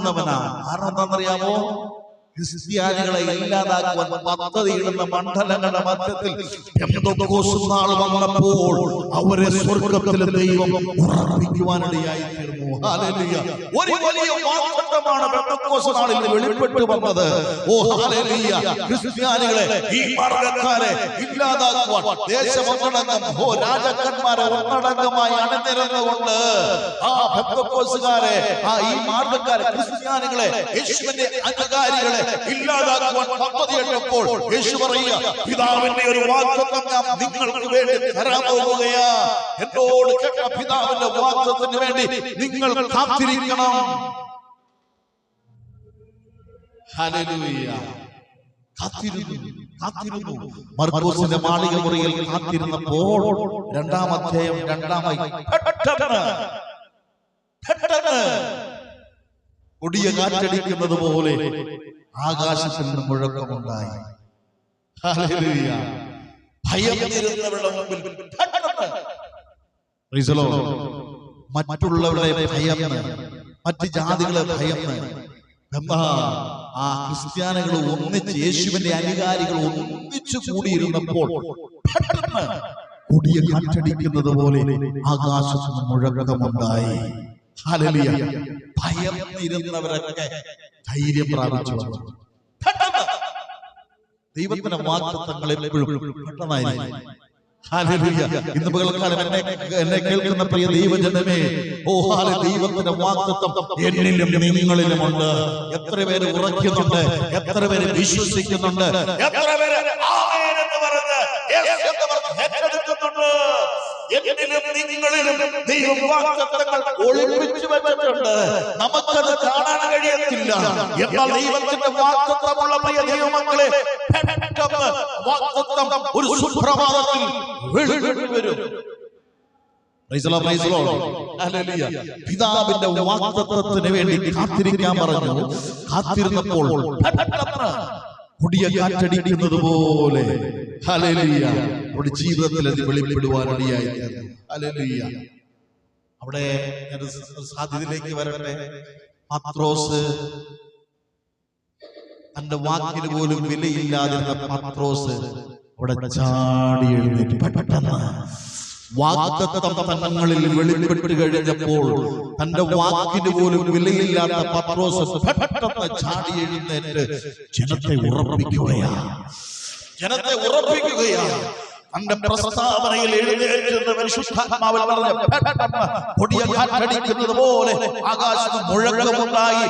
നിൽക്കുന്നവനാണ്. കാരണം എന്താണെന്നറിയാമോ? ക്രിസ്ത്യാനികളെ ഇല്ലാതാക്കുവാൻ പദ്ധതിയിടുന്ന മണ്ഡലങ്ങളുടെ മധ്യത്തിൽ പെന്തക്കോസ്ത് നാൾ വന്നപ്പോൾ അവരെ സ്വർഗ്ഗത്തിലെ ദൈവം ഉറപ്പിക്കുവാനിടയായി തീർന്നു. ഹല്ലേലൂയ. ഒരു വലിയ വാഗ്ദത്തമാണ് പെന്തക്കോസ്ത് നാളിൽ വെളിപ്പെട്ടു വന്നത്. ഓ ഹല്ലേലൂയ. ക്രിസ്ത്യാനികളെ, ഈ മാർഗ്ഗക്കാരെ ഇല്ലാതാക്കുവാൻ ദേശമൊന്നടങ്കം രാജാക്കന്മാരെ ഒന്നടങ്കമായി അണിനിരന്നുകൊണ്ട് ആ പെന്തക്കോസ്തുകാരെ, ഈ മാർഗ്ഗക്കാരെ, ക്രിസ്ത്യാനികളെ, യേശുവിന്റെ അനുകാരികളെ ഇല്ലാതാക്കുവാൻ പദ്ധതിയിട്ടപ്പോൾ യേശു പറയുക, പിതാവിന്റെ ഒരു വാഗ്ദത്തം ഞാൻ നിങ്ങൾക്ക് വേണ്ടി തരാൻ പോകുകയാ. എന്നോട് കേട്ട പിതാവിന്റെ വാഗ്ദത്തത്തിന് വേണ്ടി നിങ്ങൾ കാത്തിരിക്കണം. ഹല്ലേലൂയ. കാത്തിരുന്നു. മർക്കോസിന്റെ മാളിക മുറിയിൽ കാത്തിരുന്നപ്പോൾ 2-ാം അധ്യായം 2-ാമായി പെട്ടെന്ന് കൊടിയ കാറ്റടിക്കുന്നത് പോലെ ആകാശത്തിൽ നിന്ന് മുഴക്കമുണ്ടായി. ഹല്ലേലൂയ. ഭയന്നിരുന്നവരുടെ മുമ്പിൽ മറ്റുള്ളവരെ ഭയന്ന്, മറ്റ് ജാതികളെ ഭയന്ന്, ആ ക്രിസ്ത്യാനികൾ ഒന്നിച്ച്, യേശുവിന്റെ അനുകാരികൾ ഒന്നിച്ചു കൂടിയിരുന്നപ്പോൾ പെട്ടെന്ന് കൊടിയ കാറ്റടിക്കുന്നത് പോലെ ആകാശത്തിൽ നിന്ന് മുഴക്കമുണ്ടായി. ഹല്ലേലൂയ. ഭയന്നിരുന്നവരൊക്കെ ധൈര്യം പ്രാപിച്ചു. ദൈവത്തിന്റെ വാഗ്ദത്തങ്ങൾ എപ്പോഴും പെട്ടെന്നായിരിക്കും. ഹല്ലേലൂയ. ഇന്ന് പകൽക്കാലം എന്നെ കേൾക്കുന്ന പ്രിയ ദൈവജനമേ, ഓ ഹല്ലേലൂയ, ദൈവത്തിന്റെ വാഗ്ദത്തം എന്നിലും നിങ്ങളിലുമുണ്ട്. എത്ര പേര് ഉറയ്ക്കുന്നുണ്ട്? എത്ര പേര് വിശ്വസിക്കുന്നുണ്ട്? എത്ര പേര് ആമേൻ എന്ന് പറഞ്ഞ് യേശു എന്ന് പറഞ്ഞ് ഏറ്റെടുക്കുന്നുണ്ട്? എന്നിലും നിങ്ങളിലും ദൈവം വാഗ്ദത്തങ്ങൾ ഒളിപ്പിച്ചു വെച്ചിട്ടുണ്ട്. നമുക്കത് കാണാൻ കഴിയത്തില്ല. എന്നാൽ ദൈവത്തിന്റെ വാഗ്ദത്തമുള്ള പ്രിയ ദൈവമക്കളെ, പെട്ടെന്ന് വാഗ്ദത്തം ഒരു സുപ്രഭാതത്തിൽ വെളിപ്പെട്ട് വരും. പിതാവിന്റെ വാഗ്ദത്തത്തിന് വേണ്ടി കാത്തിരിക്കാൻ പറഞ്ഞു. കാത്തിരുന്നപ്പോൾ കൊടിയ കാറ്റടിക്കുന്നത് പോലെ ഹല്ലേലൂയ നമ്മുടെ ജീവിതത്തിൽ അത് വെളിപ്പെടുവാനിടയായി. ഹല്ലേലൂയ. അവിടെ സാധ്യതയിലേക്ക് വരട്ടെ. പത്രോസ്, തന്റെ വാക്കിന് പോലും വിലയില്ലാതിരുന്ന പത്രോസ് അവിടെ ചാടി എഴുന്നേറ്റ്. പെട്ടെന്ന് വാഗ്ദത്തം തങ്ങളിൽ വെളിപ്പെട്ട് കഴിഞ്ഞപ്പോൾ തന്റെ വാക്കിന് പോലും വിലയില്ലാത്ത പത്രോസ് പെട്ടെന്ന് ചാടി എഴുന്നേറ്റ് ജനത്തെ ഉറപ്പിക്കുകയാണ്. തന്റെ പ്രസ്താവനയിൽ എഴുന്നേറ്റ് പരിശുദ്ധാത്മാവിൽ പറഞ്ഞ പെട്ടെന്ന് കൊടിയ കാറ്റടിക്കുന്നത് പോലെ ആകാശത്ത് മുഴക്കമുണ്ടായി.